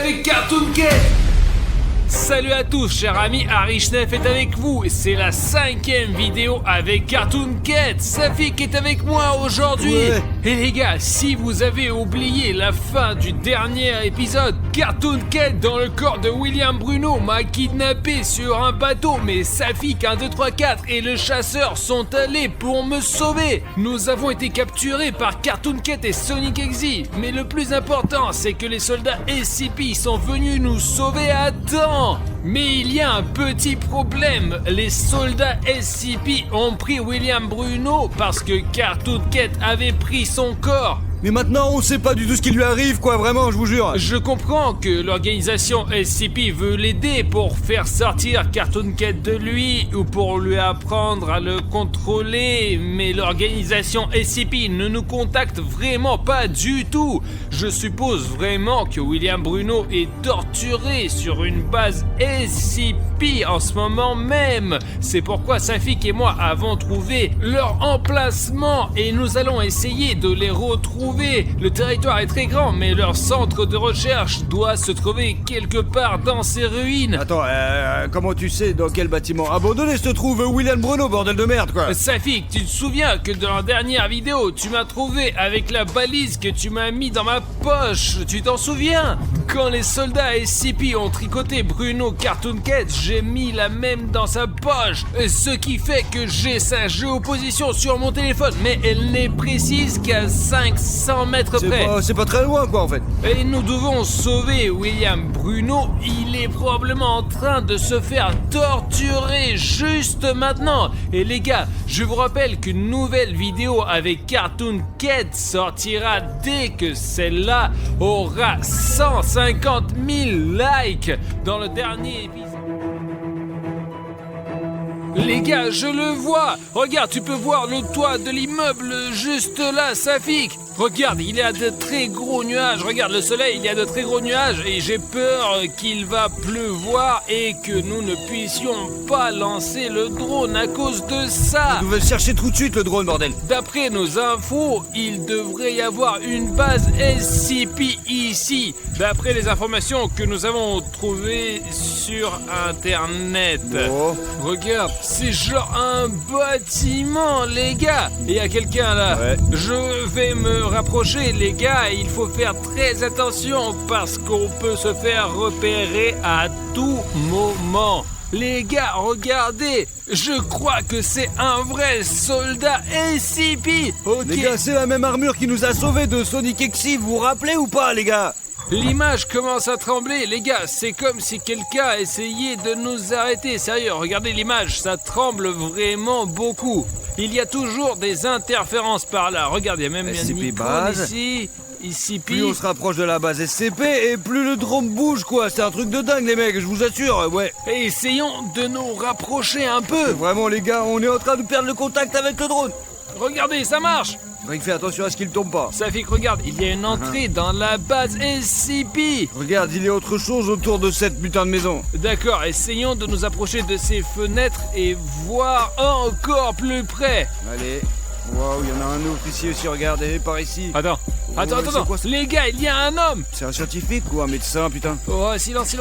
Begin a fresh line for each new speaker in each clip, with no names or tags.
Hey Cartoon Cat! Salut à tous, chers amis, Arishnef est avec vous et c'est la 5e vidéo avec Cartoon Cat. Safik est avec moi aujourd'hui.
Ouais.
Et les gars, si vous avez oublié la fin du dernier épisode, Cartoon Cat dans le corps de William Bruno m'a kidnappé sur un bateau, mais Safik 1, 2, 3, 4 et le chasseur sont allés pour me sauver. Nous avons été capturés par Cartoon Cat et Sonic Exe, mais le plus important c'est que les soldats SCP sont venus nous sauver à temps. Mais il y a un petit problème, les soldats SCP ont pris William Bruno parce que Cartoon Cat avait pris son corps.
Mais maintenant on sait pas du tout ce qui lui arrive quoi, vraiment, je vous jure.
Je comprends que l'organisation SCP veut l'aider pour faire sortir Cartoon Cat de lui ou pour lui apprendre à le contrôler, mais l'organisation SCP ne nous contacte vraiment pas du tout. Je suppose vraiment que William Bruno est torturé sur une base SCP en ce moment même. C'est pourquoi Safik et moi avons trouvé leur emplacement et nous allons essayer de les retrouver. Le territoire est très grand, mais leur centre de recherche doit se trouver quelque part dans ces ruines.
Attends, comment tu sais dans quel bâtiment abandonné se trouve William Bruno, bordel de merde quoi?
Safik, tu te souviens que dans la dernière vidéo, tu m'as trouvé avec la balise que tu m'as mis dans ma poche? Tu t'en souviens? Quand les soldats SCP ont tricoté Bruno Cartoon Cat, j'ai mis la même dans sa poche. Ce qui fait que j'ai sa géoposition sur mon téléphone, mais elle n'est précise qu'à 500 mètres près.
C'est pas très loin quoi en fait.
Et nous devons sauver William Bruno. Il est probablement en train de se faire torturer juste maintenant. Et les gars, je vous rappelle qu'une nouvelle vidéo avec Cartoon Cat sortira dès que celle-là aura 150 000 likes dans le dernier épisode. Les gars, je le vois. Regarde, tu peux voir le toit de l'immeuble juste là, Safik. Regarde, il y a de très gros nuages. Regarde le soleil, il y a de très gros nuages. Et j'ai peur qu'il va pleuvoir et que nous ne puissions pas lancer le drone à cause de ça.
On devait chercher tout de suite le drone, bordel.
D'après nos infos, il devrait y avoir une base SCP ici. D'après les informations que nous avons trouvées sur Internet.
Oh.
Regarde, c'est genre un bâtiment, les gars. Il y a quelqu'un là.
Ouais.
Je vais me rapprocher, les gars. Il faut faire très attention parce qu'on peut se faire repérer à tout moment. Les gars, regardez. Je crois que c'est un vrai soldat SCP. Ok.
Les gars, c'est la même armure qui nous a sauvés de Sonic Exe, vous vous rappelez ou pas les gars?
L'image commence à trembler, les gars, c'est comme si quelqu'un essayait de nous arrêter. Sérieux, regardez l'image, ça tremble vraiment beaucoup. Il y a toujours des interférences par là. Regarde, il y a même une
SCP
icône
base.
ici.
Plus on se rapproche de la base SCP et plus le drone bouge quoi, c'est un truc de dingue les mecs, je vous assure, ouais.
Et essayons de nous rapprocher un peu.
Vraiment les gars, on est en train de perdre le contact avec le drone.
Regardez, ça marche.
Faudrait faire attention à ce qu'il tombe pas.
Safik, regarde, il y a une entrée dans la base SCP.
Regarde, il y a autre chose autour de cette putain de maison.
D'accord, essayons de nous approcher de ces fenêtres et voir encore plus près.
Allez. Waouh, il y en a un autre ici aussi, regardez, par ici.
Attends,
c'est quoi, ça?
les gars, il y a un homme.
C'est un scientifique ou un médecin, putain?
Oh, silence.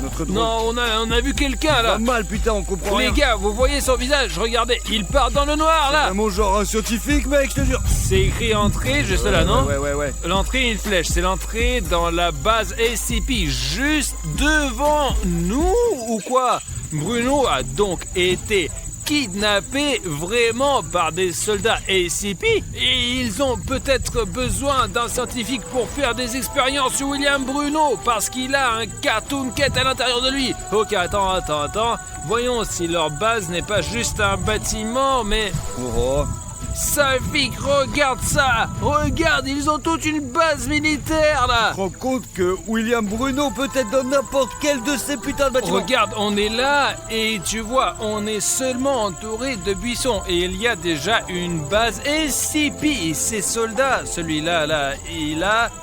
Notre drone.
Non, on a vu quelqu'un là.
Pas mal, putain, on comprend
Les
rien.
gars, vous voyez son visage, regardez, il part dans le noir là.
Vraiment genre un scientifique, mec, je te jure.
C'est écrit entrée, juste là, non?
Ouais.
L'entrée, une flèche, c'est l'entrée dans la base SCP, juste devant nous ou quoi? Bruno a donc été kidnappé vraiment par des soldats SCP et ils ont peut-être besoin d'un scientifique pour faire des expériences sur William Bruno parce qu'il a un Cartoon Cat à l'intérieur de lui. Ok, attends. Voyons si leur base n'est pas juste un bâtiment, mais...
Oh.
Safik, regarde ça! Regarde, ils ont toute une base militaire là!
Je me rends compte que William Bruno peut être dans n'importe quel de ces putains de bâtiments.
Regarde, on est là et tu vois, on est seulement entouré de buissons et il y a déjà une base SCP. Et ces soldats, celui-là,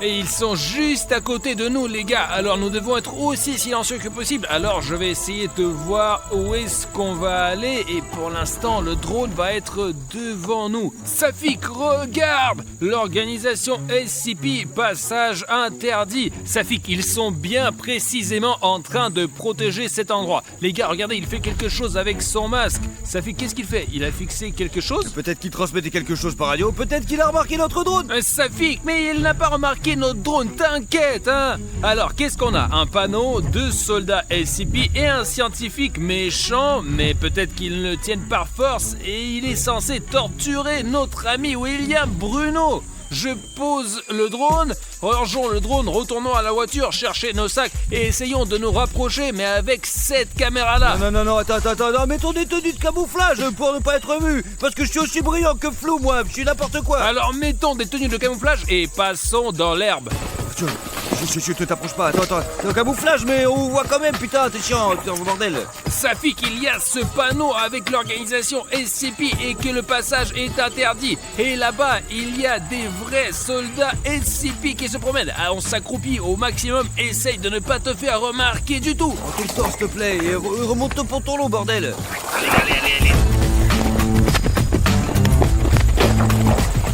et ils sont juste à côté de nous, les gars. Alors nous devons être aussi silencieux que possible. Alors je vais essayer de voir où est-ce qu'on va aller et pour l'instant, le drone va être devant nous. nous. Safik, regarde! L'organisation SCP, passage interdit. Safik, ils sont bien précisément en train de protéger cet endroit. Les gars, regardez, il fait quelque chose avec son masque. Safik, qu'est-ce qu'il fait? Il a fixé quelque chose?
Peut-être qu'il transmettait quelque chose par radio, peut-être qu'il a remarqué notre drone.
Safik, mais il n'a pas remarqué notre drone, t'inquiète, hein? Alors, qu'est-ce qu'on a? Un panneau, 2 soldats SCP et un scientifique méchant, mais peut-être qu'ils le tiennent par force et il est censé torturer notre ami William Bruno. Je pose le drone, rangeons le drone, retournons à la voiture, chercher nos sacs et essayons de nous rapprocher, mais avec cette caméra-là.
Non, attends, mettons des tenues de camouflage pour ne pas être vu, parce que je suis aussi brillant que flou, moi, je suis n'importe quoi.
Alors mettons des tenues de camouflage et passons dans l'herbe.
Je te t'approche pas, attends, c'est un camouflage, mais on voit quand même, putain, t'es chiant, putain, bordel.
Safik, il y a ce panneau avec l'organisation SCP et que le passage est interdit. Et là-bas, il y a des vrais soldats SCP qui se promènent. Alors, on s'accroupit au maximum, essaye de ne pas te faire remarquer du tout.
Prends tout le temps, s'il te plaît, et remonte ton pantalon, bordel.
Allez.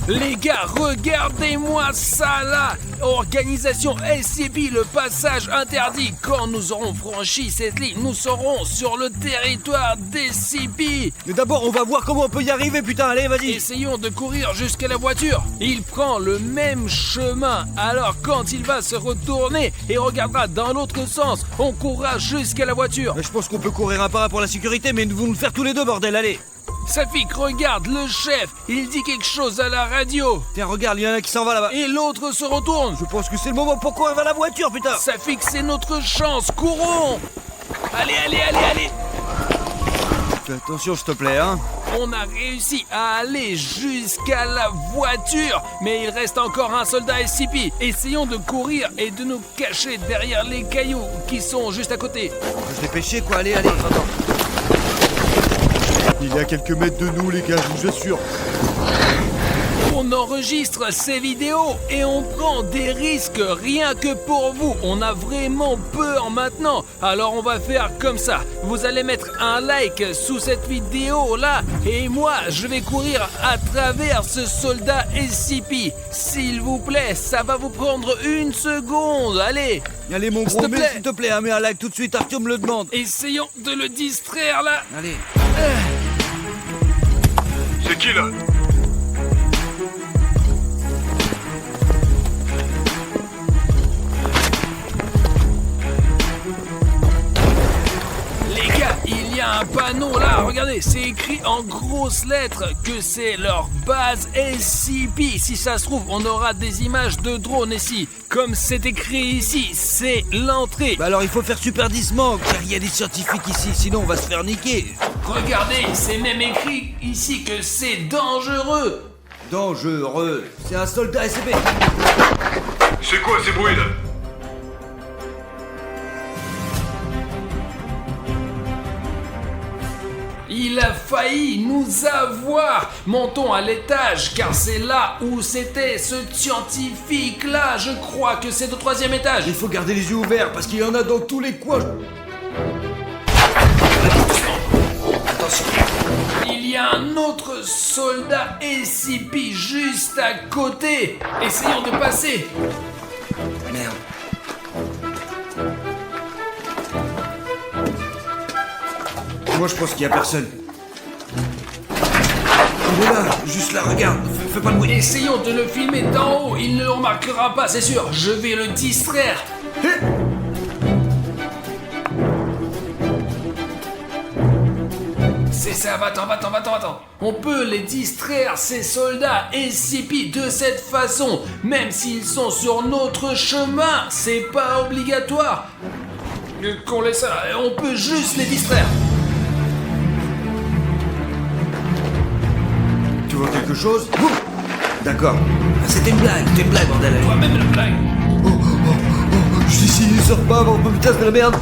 Les gars, regardez-moi ça là! Organisation SCP, le passage interdit. Quand nous aurons franchi cette ligne, nous serons sur le territoire d'SCP.
Mais d'abord, on va voir comment on peut y arriver, putain, allez, vas-y.
Essayons de courir jusqu'à la voiture. Il prend le même chemin. Alors quand il va se retourner et regardera dans l'autre sens, on courra jusqu'à la voiture.
Je pense qu'on peut courir un par un pour la sécurité, mais nous allons le faire tous les deux, bordel, allez.
Safik, regarde, le chef, il dit quelque chose à la radio.
Tiens, regarde, il y en a qui s'en va là-bas.
Et l'autre se retourne.
Je pense que c'est le moment pour courir vers la voiture, putain.
Safik, c'est notre chance, courons. Allez.
Fais attention, s'il te plaît, hein.
On a réussi à aller jusqu'à la voiture, mais il reste encore un soldat SCP. Essayons de courir et de nous cacher derrière les cailloux qui sont juste à côté.
Faut se dépêcher, quoi, allez. Attends. Il est à quelques mètres de nous, les gars, je vous assure.
On enregistre ces vidéos et on prend des risques rien que pour vous. On a vraiment peur maintenant. Alors on va faire comme ça. Vous allez mettre un like sous cette vidéo là et moi je vais courir à travers ce soldat SCP. S'il vous plaît, ça va vous prendre 1 seconde. Allez,
mon gros, s'il te plaît, mets un like tout de suite, Arthur me le demande.
Essayons de le distraire là.
Allez.
C'est qui là?
Les gars, il y a un panneau là, regardez, c'est écrit en grosses lettres que c'est leur base SCP. Si ça se trouve, on aura des images de drones ici. Comme c'est écrit ici, c'est l'entrée.
Bah alors il faut faire super doucement, car il y a des scientifiques ici, sinon on va se faire niquer.
Regardez, c'est même écrit ici que c'est dangereux.
Dangereux. C'est un soldat SCP.
C'est quoi ces bruits là?
Il a failli nous avoir. Montons à l'étage, car c'est là où c'était ce scientifique-là. Je crois que c'est au 3e étage.
Il faut garder les yeux ouverts, parce qu'il y en a dans tous les coins. Attention.
Il y a un autre soldat SCP juste à côté. Essayons de passer.
Merde. Moi je pense qu'il y a personne. Il est là, juste là, regarde, fais pas de bruit.
Essayons de le filmer d'en haut, il ne le remarquera pas, c'est sûr. Je vais le distraire. C'est ça, va-t'en. On peut les distraire, ces soldats SCP, de cette façon. Même s'ils sont sur notre chemin, c'est pas obligatoire. Qu'on laisse ça, on peut juste les distraire.
Tu vois quelque chose? D'accord. Ah, c'était une blague, bordel.
Toi-même la blague.
Je suis ici, il sort pas, oh putain, c'est la merde.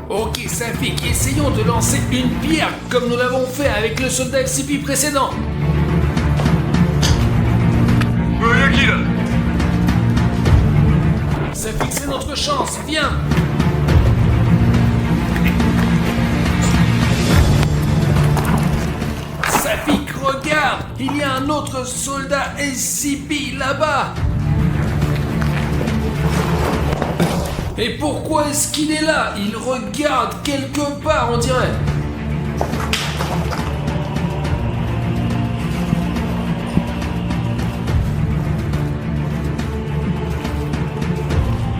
Ok, Safik, essayons de lancer une pierre comme nous l'avons fait avec le soldat SCP précédent.
Y'a qui là?
Safik, c'est notre chance, viens. Safik, regarde, regarde, il y a un autre soldat SCP là-bas. Et pourquoi est-ce qu'il est là? Il regarde quelque part, on dirait.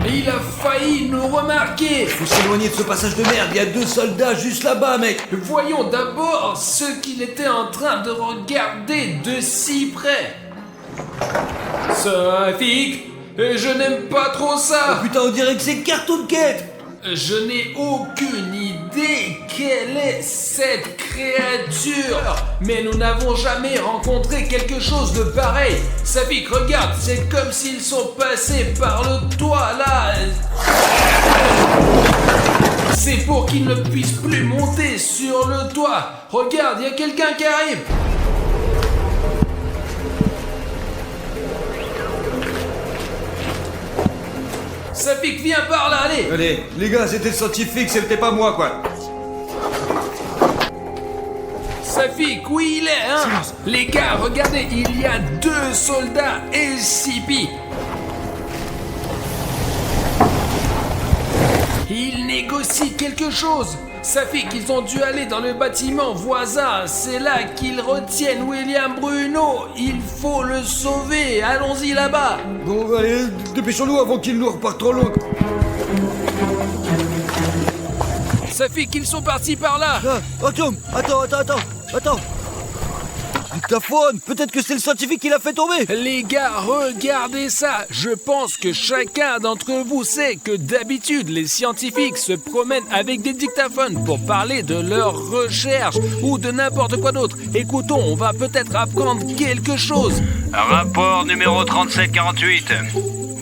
Et il a failli nous remarquer.
Faut s'éloigner de ce passage de merde, il y a 2 soldats juste là-bas, mec.
Voyons d'abord ce qu'il était en train de regarder de si près. Safik, je n'aime pas trop ça.
Putain, on dirait que c'est Cartoon Cat.
Je n'ai aucune idée quelle est cette créature, mais nous n'avons jamais rencontré quelque chose de pareil. Safik, regarde, c'est comme s'ils sont passés par le toit là. C'est pour qu'ils ne puissent plus monter sur le toit. Regarde, il y a quelqu'un qui arrive. Safik, viens par là, allez.
Allez, les gars, c'était le scientifique, c'était pas moi, quoi.
Safik, où il est, hein?
Silence.
Les gars, regardez, il y a 2 soldats SCP. Ils négocient quelque chose. Safik, ils ont dû aller dans le bâtiment voisin. C'est là qu'ils retiennent William Bruno. Il faut le sauver. Allons-y là-bas.
Bon, allez, dépêchons-nous avant qu'il nous reparte trop loin.
Safik, ils sont partis par là.
Ah, Tom, attends. Dictaphone, peut-être que c'est le scientifique qui l'a fait tomber.
Les gars, regardez ça. Je pense que chacun d'entre vous sait que d'habitude, les scientifiques se promènent avec des dictaphones pour parler de leurs recherches ou de n'importe quoi d'autre. Écoutons, on va peut-être apprendre quelque chose.
Rapport numéro 3748.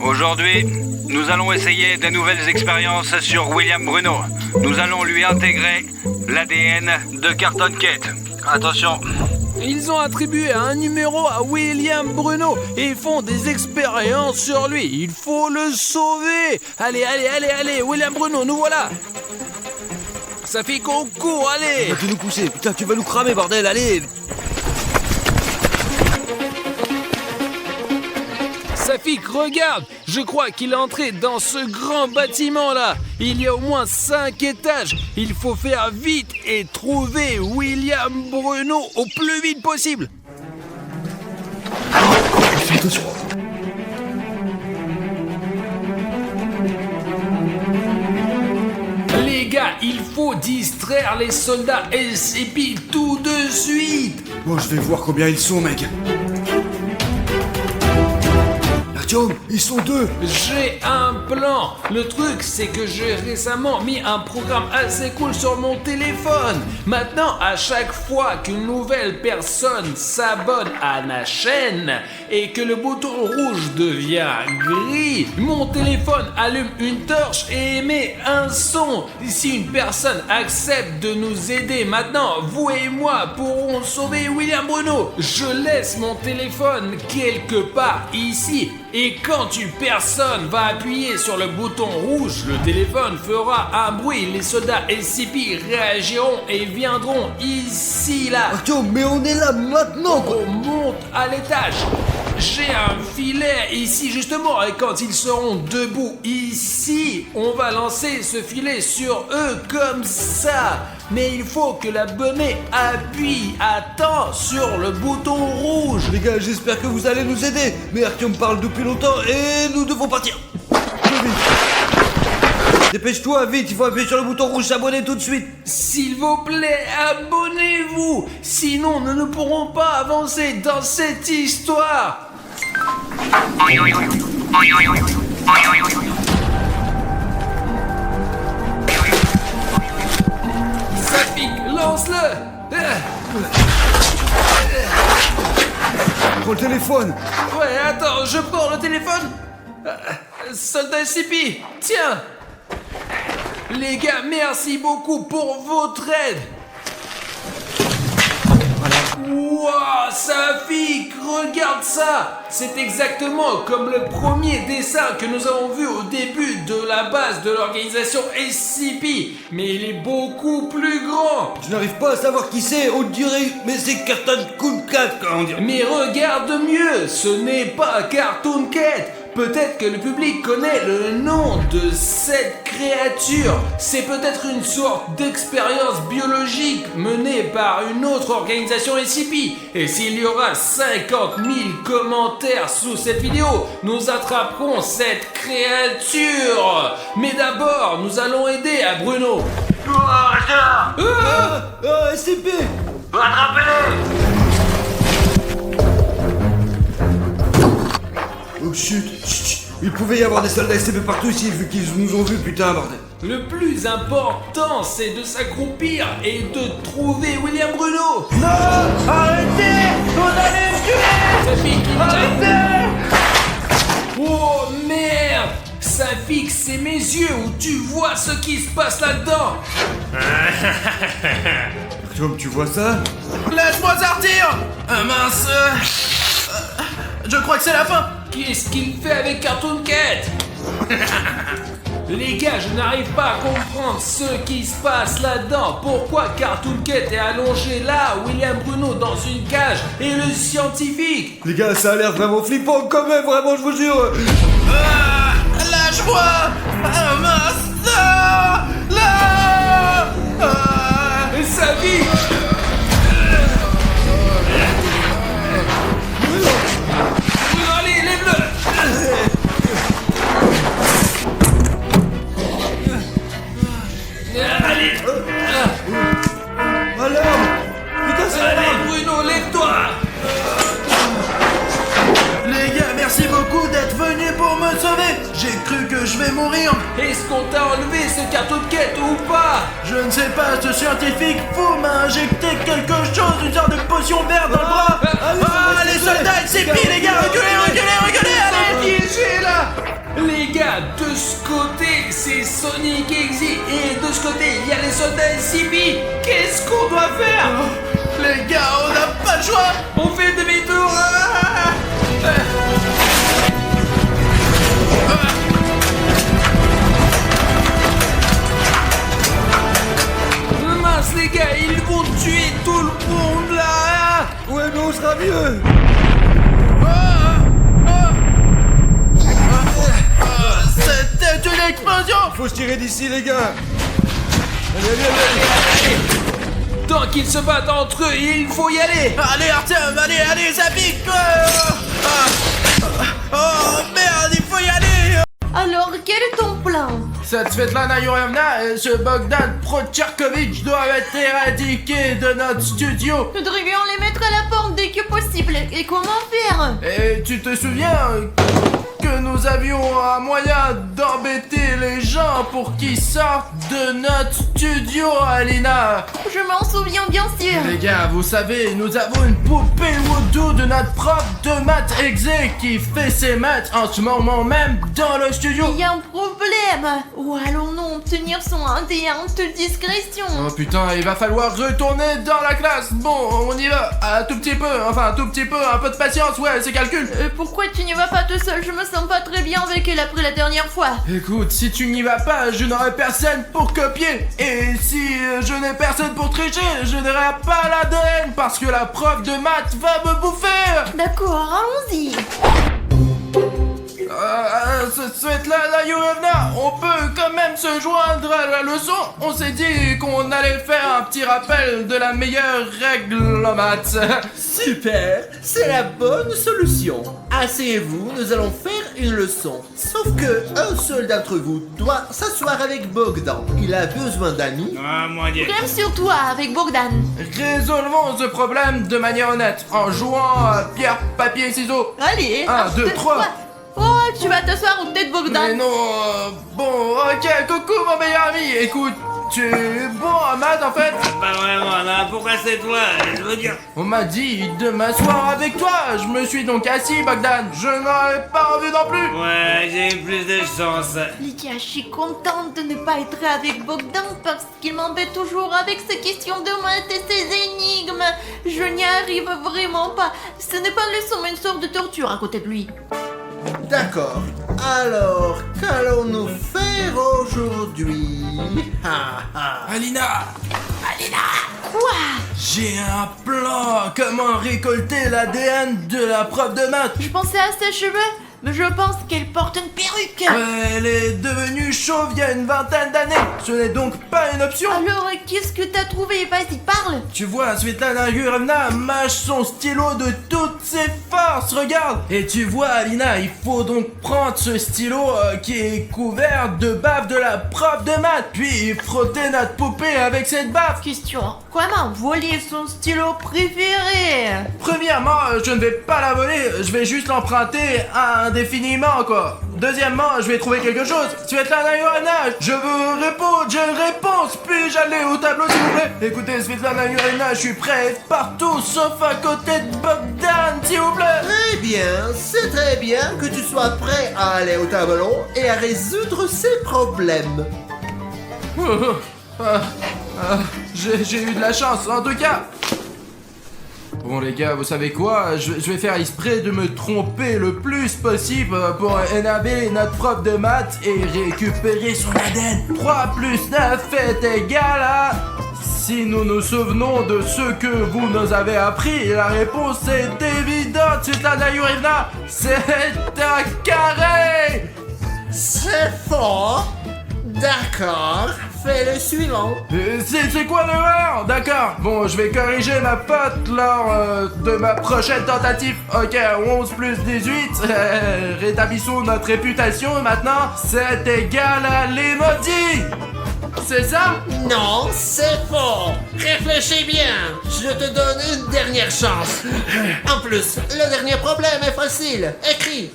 Aujourd'hui, nous allons essayer de nouvelles expériences sur William Bruno. Nous allons lui intégrer l'ADN de Cartoon Cat. Attention.
Ils ont attribué un numéro à William Bruno et font des expériences sur lui. Il faut le sauver. Allez, William Bruno, nous voilà. Ça fait qu'on court, allez.
Tu vas nous pousser, putain, tu vas nous cramer, bordel, allez.
Safik, regarde, je crois qu'il est entré dans ce grand bâtiment-là. Il y a au moins 5 étages. Il faut faire vite et trouver William Bruno au plus vite possible.
Fais attention.
Les gars, il faut distraire les soldats SCP tout de suite.
Bon, je vais voir combien ils sont, mec. Artyom, ils sont 2.
J'ai un plan. Le truc, c'est que j'ai récemment mis un programme assez cool sur mon téléphone. Maintenant, à chaque fois qu'une nouvelle personne s'abonne à ma chaîne et que le bouton rouge devient gris, mon téléphone allume une torche et émet un son. Si une personne accepte de nous aider maintenant, vous et moi pourrons sauver William Bruno. Je laisse mon téléphone quelque part ici. Et quand une personne va appuyer sur le bouton rouge, le téléphone fera un bruit. Les soldats SCP réagiront et viendront ici, là.
Artyom, mais on est là maintenant, quoi.
On monte à l'étage. J'ai un filet ici justement et quand ils seront debout ici, on va lancer ce filet sur eux comme ça. Mais il faut que l'abonné appuie à temps sur le bouton rouge.
Les gars, j'espère que vous allez nous aider. Mais Artyom parle depuis longtemps et nous devons partir. Plus vite. Dépêche-toi, vite, il faut appuyer sur le bouton rouge, s'abonner tout de suite.
S'il vous plaît, abonnez-vous. Sinon, nous ne pourrons pas avancer dans cette histoire. Safik, lance-le.
Prends le téléphone.
Ouais, attends, je prends le téléphone. Soldat SCP, tiens. Les gars, merci beaucoup pour votre aide.
Voilà,
Wouah, Safik, regarde ça! C'est exactement comme le premier dessin que nous avons vu au début de la base de l'organisation SCP, mais il est beaucoup plus grand!
Je n'arrive pas à savoir qui c'est, on dirait, mais c'est Cartoon Cat, comment dire.
Mais regarde mieux, ce n'est pas Cartoon Cat! Peut-être que le public connaît le nom de cette créature. C'est peut-être une sorte d'expérience biologique menée par une autre organisation SCP. Et s'il y aura 50 000 commentaires sous cette vidéo, nous attraperons cette créature. Mais d'abord, nous allons aider à Bruno.
Restez là.
SCP.
Attrapez-les.
Oh chut, chut. Il pouvait y avoir des soldats SCP partout ici, vu qu'ils nous ont vus, putain, bordel.
Le plus important, c'est de s'accroupir et de trouver William Bruno.
Non, arrêtez. Vous allez me tuer.
Safik, il
Arrêtez.
Oh merde! Safik, c'est mes yeux où tu vois ce qui se passe là-dedans!
Artyom, tu vois ça?
Laisse-moi sortir. Mince. Je crois que c'est la fin.
Qu'est-ce qu'il fait avec Cartoon Cat? Les gars, je n'arrive pas à comprendre ce qui se passe là-dedans. Pourquoi Cartoon Cat est allongé là, William Bruno dans une cage et le scientifique?
Les gars, ça a l'air vraiment flippant quand même, vraiment, je vous jure.
Lâche-moi. Mince. Non.
Safik! Allez, lève-le! Allez!
Alarme. Putain, c'est
Allez,
l'alarme.
Bruno, lève-toi!
Les gars, merci beaucoup d'être venus pour me sauver. J'ai cru que je vais mourir.
Est-ce qu'on t'a enlevé ce Cartoon Cat ou pas?
Je ne sais pas, ce scientifique fou m'a injecté quelque chose, une sorte de potion verte dans le bras. Les soldats, c'est pire, les gars, reculez, allez.
Piégé là! Les gars, de ce côté, c'est Sonic Exy et de ce côté, il y a les soldats SCP. Qu'est-ce qu'on doit faire?
Les gars, on n'a pas le choix.
On fait demi-tour! Mince les gars, ils vont tuer tout le monde là!
Ouais, mais on sera mieux.
C'était une explosion.
Faut se tirer d'ici, les gars. Allez.
Tant qu'ils se battent entre eux, il faut y aller!
Allez Artyom, allez, ça pique. Oh merde, il faut y aller.
Alors, quel est ton plan?
Cette Svetlana Yurievna et ce Bogdan Procherkovitch doivent être éradiqués de notre studio.
Nous devrions les mettre à la porte dès que possible. Et comment faire?
Et tu te souviens que nous avions un moyen d'embêter les gens pour qu'ils sortent de notre studio, Alina?
Je m'en souviens bien sûr.
Les gars, vous savez, nous avons une poupée Voodoo de notre prof de maths exé qui fait ses maths en ce moment même dans le studio.
Il y a un problème. Où allons-nous obtenir son indéhante discrétion?
Oh putain, il va falloir retourner dans la classe. Bon, on y va, un tout petit peu, un peu de patience, ouais, c'est calcul.
Pourquoi tu n'y vas pas tout seul? Je me sens pas très bien avec elle après la dernière fois.
Écoute, si tu n'y vas pas, je n'aurai personne pour copier. Et si je n'ai personne pour tricher, je n'aurai pas l'ADN parce que la prof de maths va me bouffer.
D'accord, allons-y.
Svetlana Yurievna, on peut quand même se joindre à la leçon. On s'est dit qu'on allait faire un petit rappel de la meilleure règle en maths.
Super, c'est la bonne solution. Asseyez-vous, nous allons faire une leçon. Sauf que un seul d'entre vous doit s'asseoir avec Bogdan. Il a besoin d'amis.
Problème sur toi avec Bogdan.
Résolvons ce problème de manière honnête en jouant à pierre, papier, ciseaux.
Allez.
1, 2, 3.
Oh, tu vas t'asseoir ou peut-être Bogdan?
Mais non, bon, ok, coucou mon meilleur ami. Écoute, tu es bon en maths en fait?
Pas vraiment,
demande, hein. Pourquoi c'est toi? Je veux dire...
On m'a dit de m'asseoir avec toi. Je me suis donc assis, Bogdan. Je n'aurais pas envie non plus.
Ouais, j'ai eu plus de chance.
Lydia, je suis contente de ne pas être avec Bogdan parce qu'il m'embête toujours avec ses questions de maths et ses énigmes. Je n'y arrive vraiment pas. Ce n'est pas le somme, une sorte de torture à côté de lui.
D'accord. Alors, qu'allons-nous faire aujourd'hui?
Alina,
Quoi?
j'ai un plan. Comment récolter l'ADN de la prof de maths?
Je pensais à ses cheveux, mais je pense qu'elle porte une perruque.
Elle est devenue chauve il y a une vingtaine d'années. Ce n'est donc pas une option.
Alors, qu'est-ce que t'as trouvé? Vas-y, parle.
Tu vois, Svetlana Yurevna mâche son stylo de toutes ses forces, regarde. Et tu vois, Alina, il faut donc prendre ce stylo qui est couvert de bave de la prof de maths, puis frotter notre poupée avec cette bave.
Question. Comment voler son stylo préféré?
Premièrement, je ne vais pas la voler, je vais juste l'emprunter indéfiniment, quoi. Deuxièmement, je vais trouver quelque chose. Svetlana Yurevna, je veux répondre, j'ai une réponse. Puis-je aller au tableau, s'il vous plaît? Écoutez, Svetlana Yurevna, je suis prêt partout, sauf à côté de Bogdan, s'il vous plaît.
Très bien, c'est très bien que tu sois prêt à aller au tableau et à résoudre ces problèmes.
J'ai eu de la chance, en tout cas. Bon les gars, vous savez quoi? Je vais faire exprès de me tromper le plus possible pour énerver notre prof de maths et récupérer son ADN. 3 plus 9 est égal à... Si nous nous souvenons de ce que vous nous avez appris, la réponse est évidente, Svetlana Yurevna. C'est un carré.
C'est fort. D'accord, fais le suivant.
C'est quoi l'erreur? D'accord, bon, je vais corriger ma faute lors de ma prochaine tentative. Ok, 11 plus 18, rétablissons notre réputation maintenant. C'est égal à l'emoji. C'est ça?
Non, c'est faux. Réfléchis bien. Je te donne une dernière chance. En plus, le dernier problème est facile. Écris.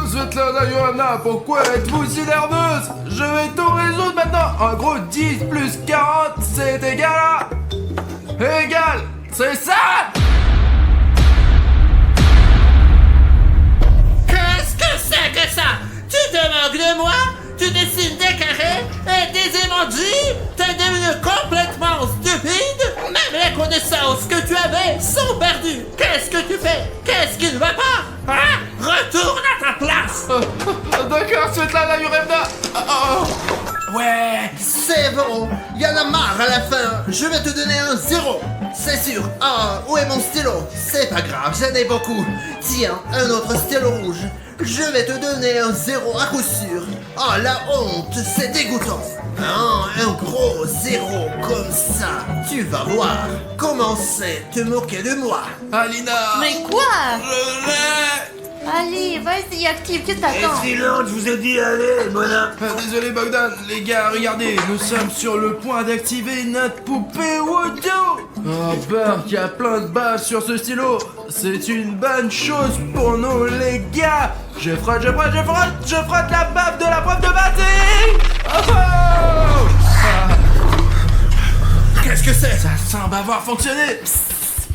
Svetlana Yurevna, pourquoi êtes-vous si nerveuse? Je vais tout résoudre maintenant. En gros, 10 plus 40, c'est égal à... Égal, c'est ça?
Qu'est-ce que c'est que ça? Tu te moques de moi? Tu dessines des carrés et des emojis? T'es devenu complètement stupide? Même les connaissances que tu avais sont perdues. Qu'est-ce que tu fais? Qu'est-ce qui ne va pas? Hein? Retourne à ta place.
D'accord, Svetlana Yurevna. Ouais.
C'est bon, y en a marre à la fin. Je vais te donner un 0. C'est sûr. Ah, où est mon stylo? C'est pas grave, j'en ai beaucoup. Tiens, un autre stylo rouge. Je vais te donner un 0 à coup sûr. Oh, la honte, c'est dégoûtant. Ah, un gros 0 comme ça. Tu vas voir. Commencez à te moquer de moi.
Alina.
Mais quoi?
Je l'ai.
Allez, vas-y, active, qu'est-ce que t'attends?
Silence, je vous ai dit, allez, bonhomme.
Désolé Bogdan, les gars, regardez, nous sommes sur le point d'activer notre poupée Wodo. Oh Burk, il y a plein de baves sur ce stylo. C'est une bonne chose pour nous les gars. Je frotte la bave de la prof de maths.
Qu'est-ce que c'est?
Ça semble avoir fonctionné.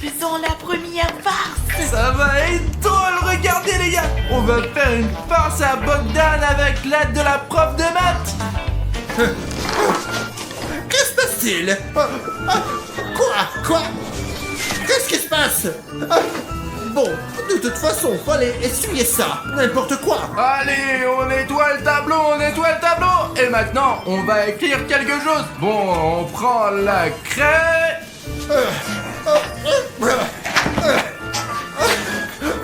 Faisons la première farce.
Ça va être drôle, regardez les gars. On va faire une farce à Bogdan avec l'aide de la prof de maths.
Que se passe-t-il? Quoi? Qu'est-ce qui se passe? Bon, de toute façon, fallait essuyer ça. N'importe quoi.
Allez, on nettoie le tableau. Et maintenant, on va écrire quelque chose. Bon, on prend la craie.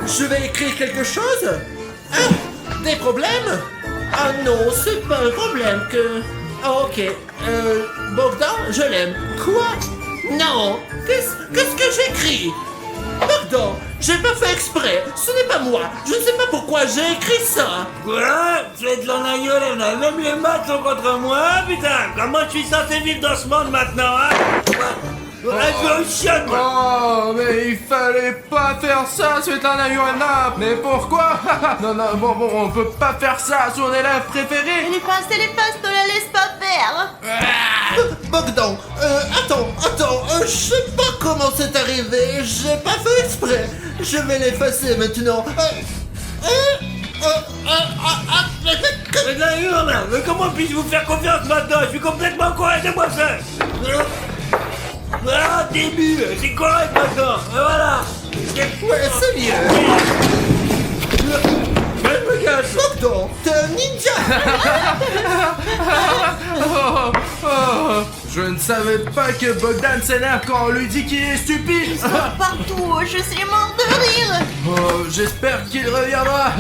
Je vais écrire quelque chose? Des problèmes? Ah non, c'est pas un problème que... Ah, ok. Bogdan, je l'aime. Quoi? Non. Qu'est-ce que j'écris? Bogdan, j'ai pas fait exprès. Ce n'est pas moi. Je ne sais pas pourquoi j'ai écrit ça.
Quoi? Svetlana Yurevna, même les maths sont contre moi, putain. Comment je suis censé vivre dans ce monde maintenant, hein? Un chien, quoi.
Oh, mais il fallait pas faire ça, Svetlana Yurevna. Mais pourquoi? Non, bon, on peut pas faire ça à son élève préféré.
Les passes, ne la laisse pas faire.
Bogdan, attends, je sais pas comment c'est arrivé. J'ai pas fait exprès. Je vais l'effacer maintenant.
Mais de la hurle, mais comment puis-je vous faire confiance maintenant? Je suis complètement correct, c'est moi ça. Ah, début, c'est correct maintenant, et voilà.
Ouais, c'est mieux.
Je me cache.
Bogdan, t'es un ninja.
Je ne savais pas que Bogdan s'énerve quand on lui dit qu'il est stupide.
Partout, je suis mort de rire.
Oh, j'espère qu'il reviendra.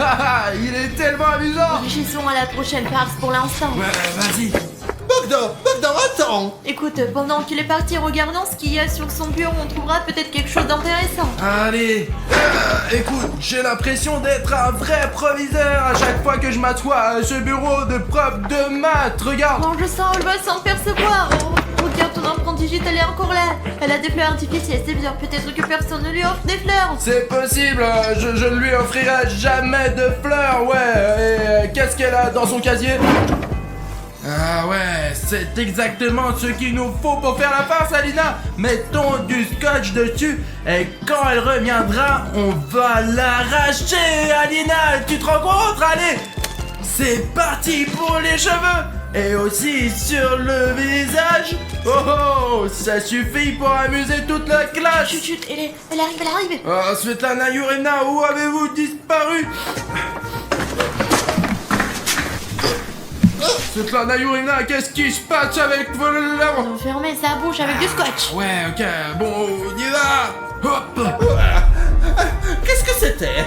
Il est tellement amusant.
Réfléchissons à la prochaine farce pour l'instant.
Ouais, vas-y.
Bogdan, attends.
Écoute, pendant qu'il est parti regardant ce qu'il y a sur son bureau, on trouvera peut-être quelque chose d'intéressant.
Allez, écoute, j'ai l'impression d'être un vrai proviseur à chaque fois que je m'assois à ce bureau de prof de maths. Regarde.
Bon, je sens, elle va s'en percevoir. Regarde, ton empreinte digitale est encore là. Elle a des fleurs artificielles, c'est bien. Peut-être que personne ne lui offre des fleurs.
C'est possible, je ne lui offrirai jamais de fleurs, ouais. Et qu'est-ce qu'elle a dans son casier? Ah ouais, c'est exactement ce qu'il nous faut pour faire la farce, Alina. Mettons du scotch dessus et quand elle reviendra, on va l'arracher, Alina. Tu te rends compte? Allez, c'est parti pour les cheveux et aussi sur le visage. Oh, ça suffit pour amuser toute la classe.
Chut, chut, elle arrive.
Oh, Svetlana Yurina, où avez-vous disparu? Svetlana Yurina, qu'est-ce qui se passe avec vos lèvres?
On fermer sa bouche avec du scotch.
Ouais, ok, bon, on y va. Hop.
Qu'est-ce que c'était?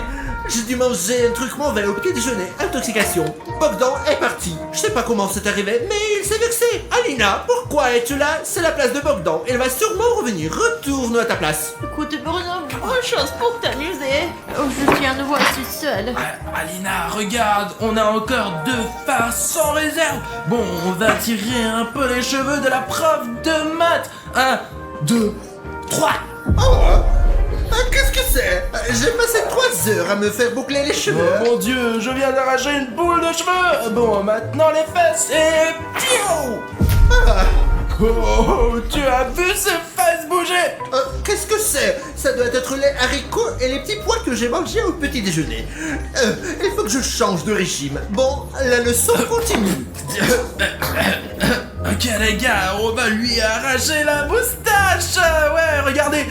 J'ai dû manger un truc mauvais au petit déjeuner. Intoxication. Bogdan est parti. Je sais pas comment c'est arrivé, mais il s'est vexé. Alina, pourquoi es-tu là? C'est la place de Bogdan. Elle va sûrement revenir. Retourne à ta place.
Écoute, Bruno, bonne chose pour t'amuser. Oh, je suis à nouveau assis seule.
Alina, regarde, on a encore 2 farces sans réserve. Bon, on va tirer un peu les cheveux de la prof de maths. 1, 2, 3.
Qu'est-ce que c'est? J'ai passé 3 heures à me faire boucler les cheveux.
Oh mon dieu, je viens d'arracher une boule de cheveux. Bon, maintenant les fesses et... Piou. Oh, tu as vu ces fesses bouger?
Qu'est-ce que c'est? Ça doit être les haricots et les petits pois que j'ai mangés au petit déjeuner. Il faut que je change de régime. Bon, la leçon continue.
Ok les gars, on va lui arracher la moustache. Ouais, regardez.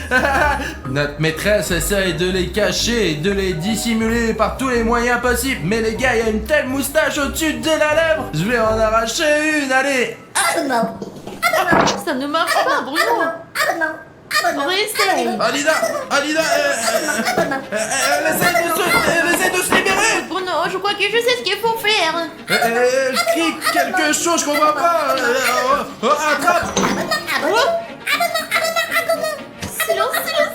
Notre maîtresse essaye de les cacher et de les dissimuler par tous les moyens possibles. Mais les gars, il y a une telle moustache au-dessus de la lèvre. Je vais en arracher une, allez.
Ça ne marche pas, Bruno. Réessaye.
Alina, elle essaie de se libérer.
Bruno, je crois que je sais ce qu'il faut faire.
Elle crie quelque chose, je comprends pas. Attrape.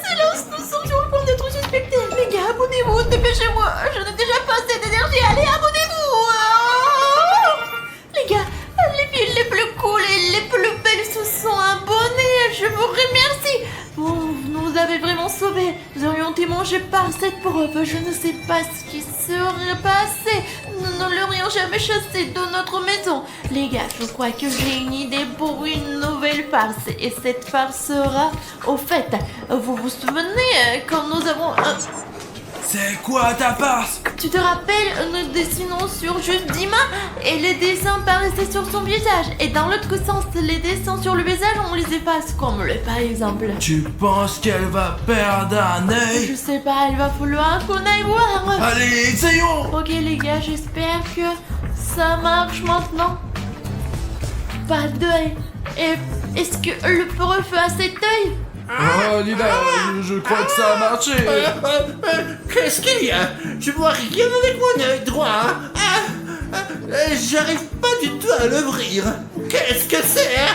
Silence, nous sommes sur le point d'être suspectés. Les gars, abonnez-vous, dépêchez-moi. Je n'ai déjà pas assez d'énergie. Allez, abonnez-vous. Les gars, les filles les plus cool et les plus belles se sont abonnées. Je vous remercie. Bon, vous nous avez vraiment sauvés. Nous aurions été mangés par cette prof. Je ne sais pas ce qui serait passé. Nous ne l'aurions jamais chassé de notre maison. Les gars, je crois que j'ai une idée pour une nouvelle farce. Et cette farce sera... Au fait, vous vous souvenez quand nous avons...
C'est quoi ta farce?
Tu te rappelles, nous dessinons sur juste Dima et les dessins paraissaient sur son visage. Et dans l'autre sens, les dessins sur le visage, on les efface comme le par exemple.
Tu penses qu'elle va perdre un œil?
Je sais pas, il va falloir qu'on aille voir.
Allez, essayons.
Ok les gars, j'espère que ça marche maintenant. Pas d'œil. Et est-ce que le prof a cet œil?
Oh Lina, je crois que ça a marché.
Qu'est-ce qu'il y a? Je vois rien avec mon œil droit. J'arrive pas du tout à l'ouvrir. Qu'est-ce que c'est?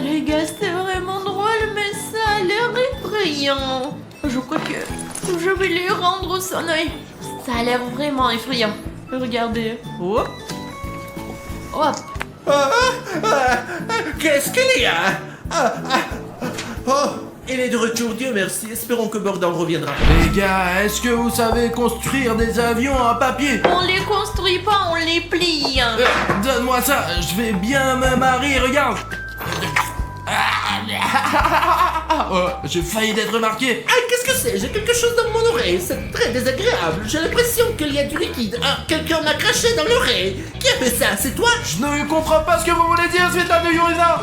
Les gars, c'est vraiment drôle, mais ça a l'air effrayant. Je crois que je vais lui rendre son œil. Ça a l'air vraiment effrayant. Regardez. Hop. Hop.
Qu'est-ce qu'il y a? Oh, il est de retour, Dieu merci. Espérons que Bogdan reviendra.
Les gars, est-ce que vous savez construire des avions en papier?
On les construit pas, on les plie.
Donne-moi ça, je vais bien me marier, regarde. j'ai failli d'être remarqué.
Ah, qu'est-ce que c'est? J'ai quelque chose dans mon oreille, c'est très désagréable. J'ai l'impression qu'il y a du liquide. Ah, quelqu'un m'a craché dans l'oreille. Qui a fait ça? C'est toi?
Je ne comprends pas ce que vous voulez dire, Svetlana Yurina.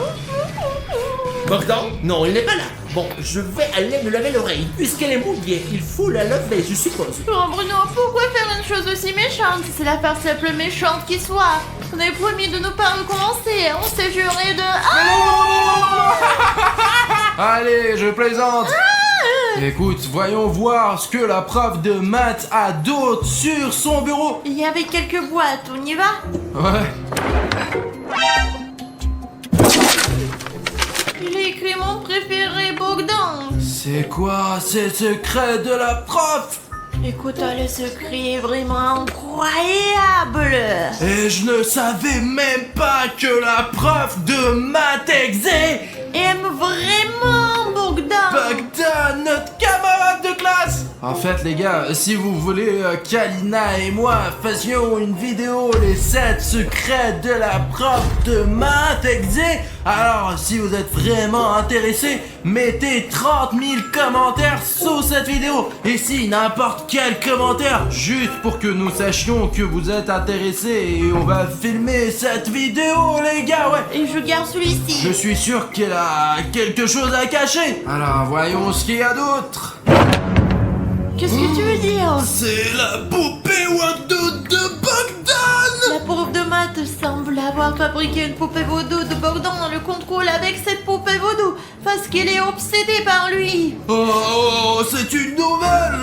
Bogdan? Non, il n'est pas là. Bon, je vais aller me laver l'oreille. Puisqu'elle est mouillée, il faut la laver, je suppose.
Oh Bruno, pourquoi faire une chose aussi méchante? C'est la farce la plus méchante qui soit. On avait promis de ne pas recommencer. On s'est juré de...
Allez, je plaisante. Écoute, voyons voir ce que la prof de maths a d'autre sur son bureau.
Il y avait quelques boîtes, on y va?
Ouais.
Il a écrit mon préféré, Bogdan.
C'est quoi ces secrets de la prof?
Écoute, le secret est vraiment incroyable.
Et je ne savais même pas que la prof de maths exé
Aime vraiment Bogdan.
Bogdan, notre camarade de classe. En fait les gars, si vous voulez qu'Alina et moi fassions une vidéo les 7 secrets de la prof de maths exé, alors si vous êtes vraiment intéressés, mettez 30 000 commentaires sous cette vidéo. Ici, n'importe quel commentaire, juste pour que nous sachions que vous êtes intéressés, et on va filmer cette vidéo les gars, ouais.
Et je garde celui-ci.
Je suis sûr qu'elle a quelque chose à cacher. Alors voyons ce qu'il y a d'autre.
Qu'est-ce que tu veux dire?
C'est la poupée Wando de Bogdan.
La prof de maths semble avoir fabriqué une poupée vaudou de Bogdan dans le contrôle avec cette poupée vaudou parce qu'elle est obsédée par lui.
Oh, c'est une nouvelle.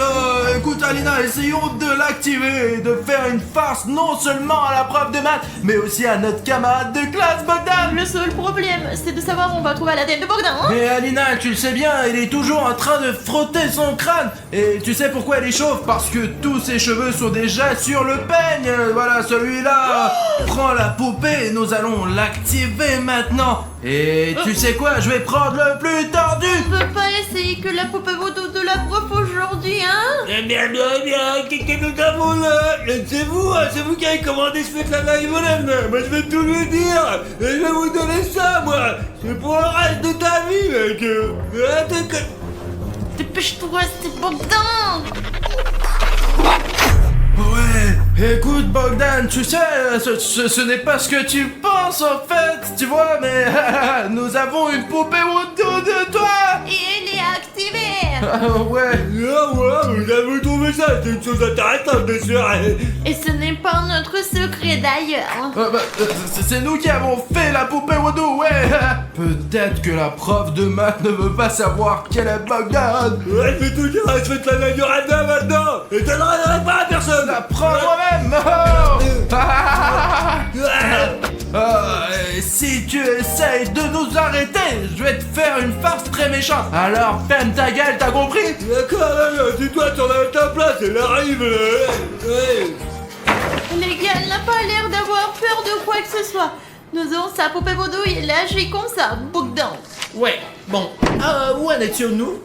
Écoute Alina, essayons de l'activer et de faire une farce non seulement à la prof de maths, mais aussi à notre camarade de classe Bogdan.
Le seul problème, c'est de savoir où on va trouver l'ADN de Bogdan. Hein?
Mais Alina, tu le sais bien, elle est toujours en train de frotter son crâne. Et tu sais pourquoi elle est chauve? Parce que tous ses cheveux sont déjà sur le peigne. Voilà, celui-là. Prends la poupée et nous allons l'activer maintenant. Et tu sais quoi? Je vais prendre le plus tordu.
On peut pas essayer que la poupée vaudou de la prof aujourd'hui, hein?
Eh bien, qu'est-ce que nous avons là? C'est vous qui avez commandé ce Svetlana Ivanova. Moi je vais tout lui dire. Et je vais vous donner ça, moi. C'est pour le reste de ta vie, mec.
Dépêche-toi, c'est Bogdan.
Ouais, écoute Bogdan, tu sais, ce n'est pas ce que tu penses en fait, tu vois, mais nous avons une poupée autour de toi.
Et elle est activée.
Ouais.
Ah ouais, vous avez trouvé ça, c'est une chose intéressante, bien sûr.
Et ce n'est pas notre secret d'ailleurs.
C'est nous qui avons fait la poupée Wado, ouais. Peut-être que la prof de maths ne veut pas savoir qu'elle est Bogdan.
Ouais, je vais tout dire, je vais te la Yorada maintenant. Et je ne la pas à personne.
La prends moi-même. Si tu essayes de nous arrêter, je vais te faire une farce très méchante. Alors ferme ta gueule, t'as compris?
D'accord, dis-toi, tu en as ta place, elle arrive. Ouais.
Les gars, elle n'a pas l'air d'avoir peur de quoi que ce soit. Nous avons sa poupée vaudou et elle agit comme ça, Bogdan.
Ouais, bon. Où en étions-nous?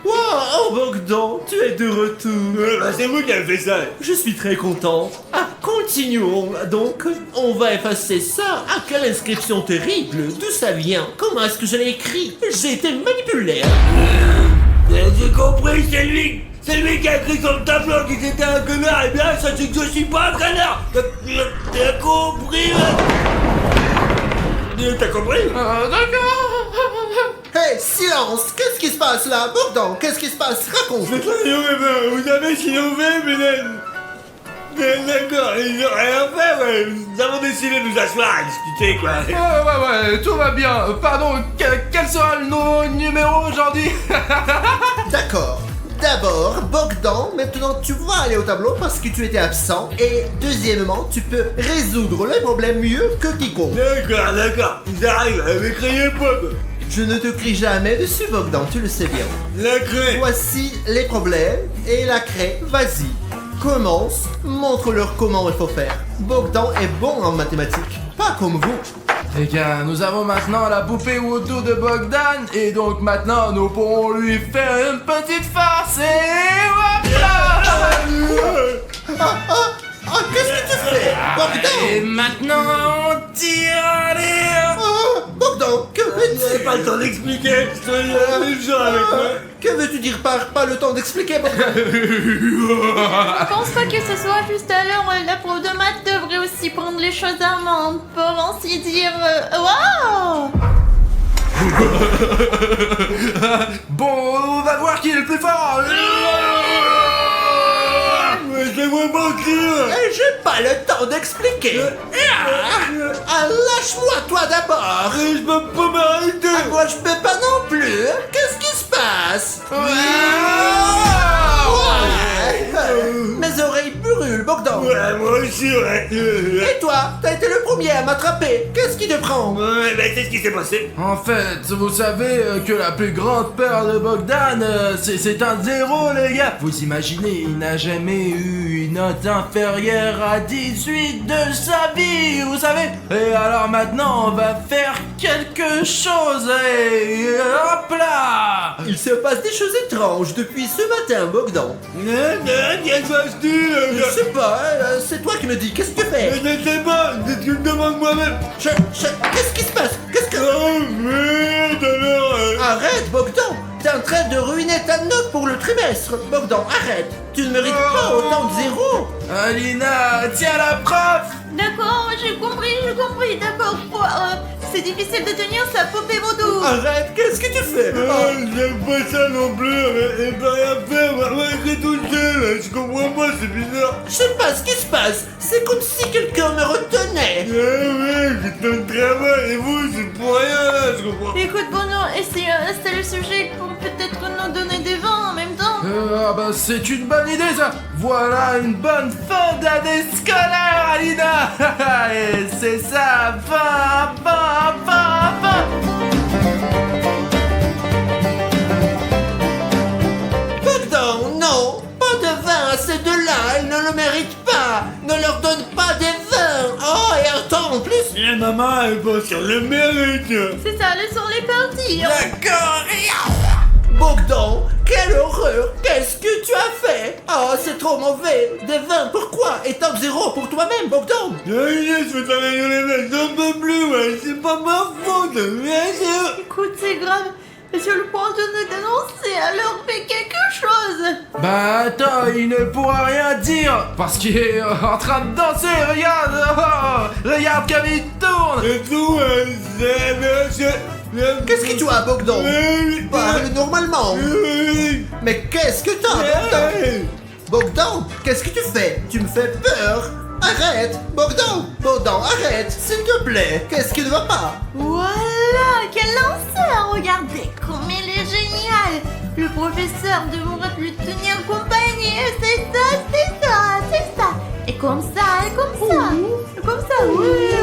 Oh Bogdan, tu es de retour. C'est vous qui avez fait ça.
Je suis très content. Ah, continuons. Donc, on va effacer ça. Ah, quelle inscription terrible. D'où ça vient? Comment est-ce que je l'ai écrit? J'ai été manipulé.
J'ai compris, c'est lui qui a écrit sur le tableau que c'était un connard. Eh bien, ça c'est que je suis pas un connard. T'as compris? T'as compris?
D'accord.
Hey, silence! Qu'est-ce qui se passe là? Bogdan, qu'est-ce qui se passe? Raconte!
Vous avez innové, mais... D'accord, ils n'ont rien fait, ouais. Nous avons décidé de nous asseoir à discuter, quoi.
Ouais, tout va bien. Pardon, quel sera le numéro aujourd'hui?
D'accord. D'abord, Bogdan, maintenant tu vas aller au tableau parce que tu étais absent. Et deuxièmement, tu peux résoudre les problèmes mieux que quiconque.
D'accord. J'arrive, mais criez pas, quoi.
Je ne te crie jamais dessus, Bogdan, tu le sais bien.
La craie.
Voici les problèmes et la craie, vas-y. Commence, montre-leur comment il faut faire. Bogdan est bon en mathématiques, pas comme vous.
Les gars, nous avons maintenant la poupée Wado de Bogdan, et donc maintenant nous pourrons lui faire une petite farce, et voilà.
Qu'est-ce que tu fais, Bogdan?
Et maintenant on tire, allez.
Bogdan, Bogdan, que veux-tu?
Pas le temps d'expliquer, je te la même chose avec moi.
Que veux-tu dire par pas le temps d'expliquer, Bogdan?
Je pense pas que ce soit juste à l'heure. La prof de maths devrait aussi prendre les choses à main, pour ainsi dire. Waouh!
Bon, on va voir qui est le plus fort.
Laissez-moi mentir.
Et j'ai pas le temps d'expliquer. Lâche-moi toi d'abord.
Je peux pas m'arrêter.
Moi je peux pas non plus. Qu'est-ce qui se passe? Mes oreilles brûlent, Bogdan.
Ouais, moi aussi, ouais.
Et toi, t'as été le premier à m'attraper. Qu'est-ce qui te prend?
Ouais, ben c'est ce qui s'est passé.
En fait, vous savez que la plus grande peur de Bogdan, c'est un 0, les gars. Vous imaginez, il n'a jamais eu une note inférieure à 18 de sa vie, vous savez. Et alors maintenant, on va faire quelque chose. Et hop là.
Il se passe des choses étranges depuis ce matin, Bogdan.
Qu'est-ce que se dit?
Je sais pas, c'est toi qui me dis, qu'est-ce que tu fais?
Je ne sais pas, c'est ce que je me demande moi-même.
Qu'est-ce qui se passe? Qu'est-ce que...
Oh merde alors.
Arrête, Bogdan! T'es en train de ruiner ta note pour le trimestre! Bogdan, arrête! Tu ne mérites pas autant de zéro!
Alina, tiens la prof.
D'accord, j'ai compris, d'accord. C'est difficile de tenir sa poupée vaudou.
Arrête, qu'est-ce que tu fais?
J'aime pas ça non plus, elle peut rien faire, maman est tout seul, je comprends pas, c'est bizarre.
Je sais pas ce qui se passe! C'est comme si quelqu'un me retenait!
Ouais, c'est un travail, et vous, c'est pour rien là, je comprends.
Écoute, Bono, c'est le sujet pour peut-être nous donner des vins en même temps.
Ah bah c'est une bonne idée ça. Voilà une bonne fin d'année scolaire, Alina. Et c'est ça, fin.
Bogdan, non! Pas de vin à ces deux-là, ils ne le méritent pas! Ne leur donne pas des vins! Oh, et attends, en plus...
Et maman, elle pense sur le mérite.
C'est ça, laissons les partir.
D'accord! Bogdan, quelle horreur! Qu'est-ce que tu as fait? Oh, c'est trop mauvais! Des vins, pourquoi? Et top 0 pour toi-même, Bogdan!
Je vais travailler les mecs, j'en peux plus, ouais, c'est pas ma faute, bien sûr.
Écoute, c'est grave. Monsieur le prof de nous dénoncer, alors fais quelque chose.
Bah attends, il ne pourra rien dire parce qu'il est en train de danser. Regarde, regarde comme il tourne.
Et tout,
Qu'est-ce que tu as, Bogdan? Parle normalement! Mais qu'est-ce que t'as, Bogdan? Bogdan, qu'est-ce que tu fais? Tu me fais peur! Arrête! Bogdan! Bogdan, arrête! S'il te plaît! Qu'est-ce qui ne va pas?
Voilà, quel lanceur. Regardez comme il est génial. Le professeur devrait lui tenir compagnie. C'est ça. Et comme ça, oui.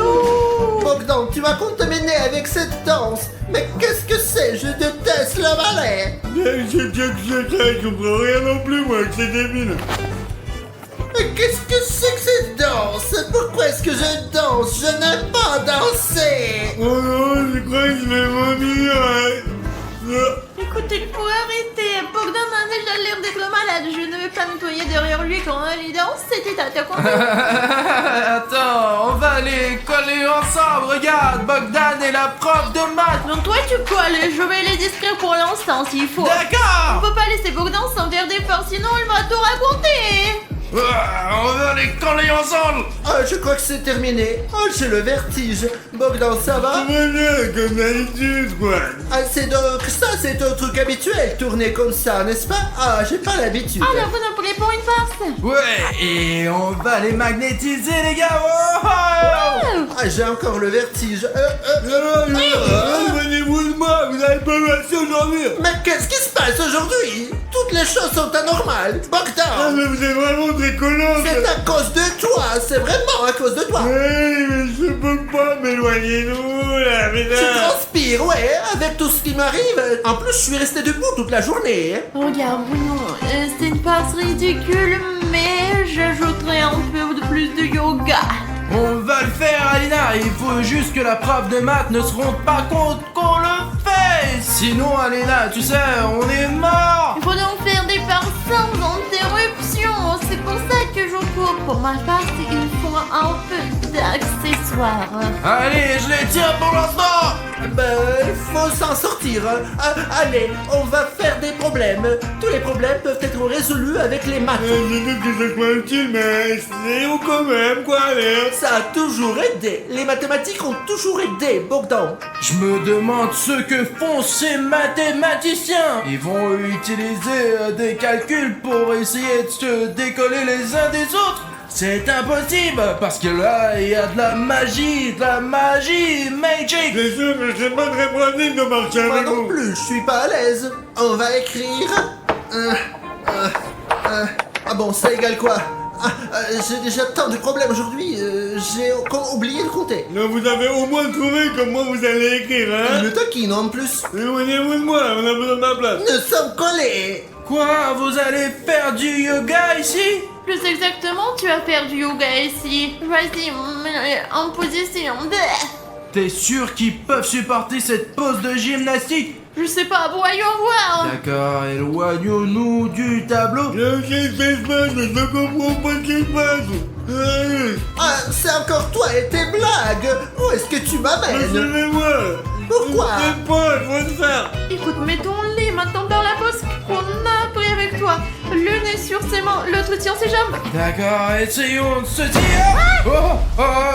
Bogdan, tu vas contaminé avec cette danse! Mais qu'est-ce que c'est? Je déteste le ballet!
Je comprends rien non plus, moi, que c'est débile.
Mais qu'est-ce que c'est que cette danse? Pourquoi est-ce que je danse? Je n'aime pas danser!
Oh non, je crois que je vais vomir.
Écoute, il faut arrêter. Bogdan a déjà l'air d'être malade. Je ne vais pas nettoyer derrière lui quand il danse. C'était ta compris.
Attends, on va aller coller ensemble. Regarde, Bogdan et la prof de maths.
Donc toi, tu colles. Je vais les distraire pour l'instant s'il faut. On
D'accord.
peut pas laisser Bogdan s'en faire des peurs, sinon il va tout raconter.
On va les coller ensemble.
Oh, je crois que c'est terminé. Oh, j'ai le vertige. Bogdan, ça va?
Voilà, comme d'habitude, quoi.
Ah, c'est donc ça, c'est un truc habituel, tourner comme ça, n'est-ce pas? Ah, j'ai pas l'habitude.
Alors vous nous prenez pour une farce.
Ouais, et on va les magnétiser, les gars. Oh.
Ah, j'ai encore le vertige.
Éloignez-vous de moi, vous n'avez pas marché aujourd'hui.
Mais qu'est-ce qui se passe aujourd'hui? Toutes les choses sont anormales.
Ah,
Bogdan,
mais vous êtes vraiment très collant.
c'est à cause de toi, c'est vraiment à cause de toi.
Oui, mais je peux pas m'éloigner de vous, là, mais
Tu
là.
transpires, ouais, avec tout ce qui m'arrive. En plus, je suis resté debout toute la journée.
Regarde, Bruno, c'est une farce ridicule, mais j'ajouterai un peu de plus de yoga.
On va le faire, Alina. Il faut juste que la prof de maths ne se rende pas compte qu'on le fait. Sinon, Alina, tu sais, on est mort.
Il faut donc faire des farces sans interruption. C'est pour ça que je cours. Pour ma farce, il faut un peu d'accessoires.
Allez, je les tiens pour l'instant.
Ben, il faut s'en sortir. Allez, on va faire des problèmes. Tous les problèmes peuvent être résolus avec les maths.
Je doute que ce soit utile, mais c'est où quand même, quoi, allez.
Ça a toujours aidé. Les mathématiques ont toujours aidé, Bogdan.
Je me demande ce que font ces mathématiciens. Ils vont utiliser des calculs pour essayer de se décoller les uns des autres. C'est impossible, parce que là, il y a de la magie, magic.
C'est sûr que c'est pas très pratique de marcher
Moi
avec
non
vous.
plus, je suis pas à l'aise. On va écrire... Ah bon, ça égale quoi? J'ai déjà tant de problèmes aujourd'hui, j'ai oublié de compter.
Non, vous avez au moins trouvé comment vous allez écrire, hein.
Le taquine en plus.
Éloignez-vous de moi, on a besoin de ma place.
Nous sommes collés.
Quoi, vous allez faire du yoga ici?
Plus exactement, tu vas faire du yoga ici. Vas-y, en position.
T'es sûr qu'ils peuvent supporter cette pose de gymnastique?
Je sais pas, voyons voir.
D'accord, éloignons-nous du tableau.
Qu'est-ce qui se passe? Je comprends pas ce qui se passe.
Ah, c'est encore toi et tes blagues. Où est-ce que tu m'amènes?
Suivez-moi.
Pourquoi?
Je sais pas, je vais le faire.
Écoute, mettons-les maintenant dans la pose qu'on a appris avec toi. L'une est sur ses mains, l'autre tient ses jambes.
D'accord, essayons de se dire. Oh,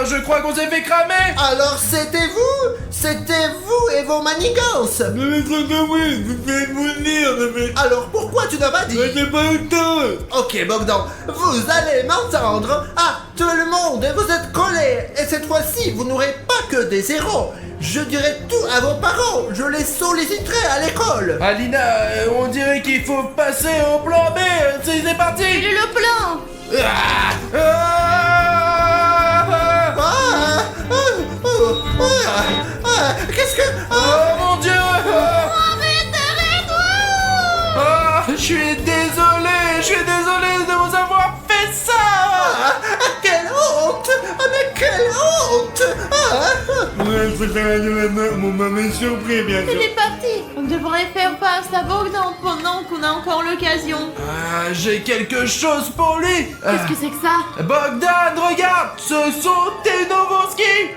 je crois qu'on s'est fait cramer.
Alors c'était vous et vos manigances.
Je vais trop compris, vous faites vous le dire, mais...
Alors pourquoi tu n'as pas dit?
Mais j'ai pas eu le temps.
Ok Bogdan, vous allez m'entendre. Ah, tout le monde, vous êtes collés. Et cette fois-ci, vous n'aurez pas que des zéros. Je dirai tout à vos parents. Je les solliciterai à l'école.
Alina, on dirait qu'il faut passer au plan B. C'est parti.
Quel est le plan?
Qu'est-ce que...
Oh mon Dieu.
Arrête, arrête-toi.
Je suis désolé de vous avoir fait ça.
Quelle honte! Mais quelle honte!
Ouais, c'est un radio mon maman est surpris, bien sûr.
Il est parti. On devrait faire face à Bogdan pendant qu'on a encore l'occasion.
J'ai quelque chose pour lui.
Qu'est-ce que c'est que ça?
Bogdan, regarde, ce sont tes nouveaux skis.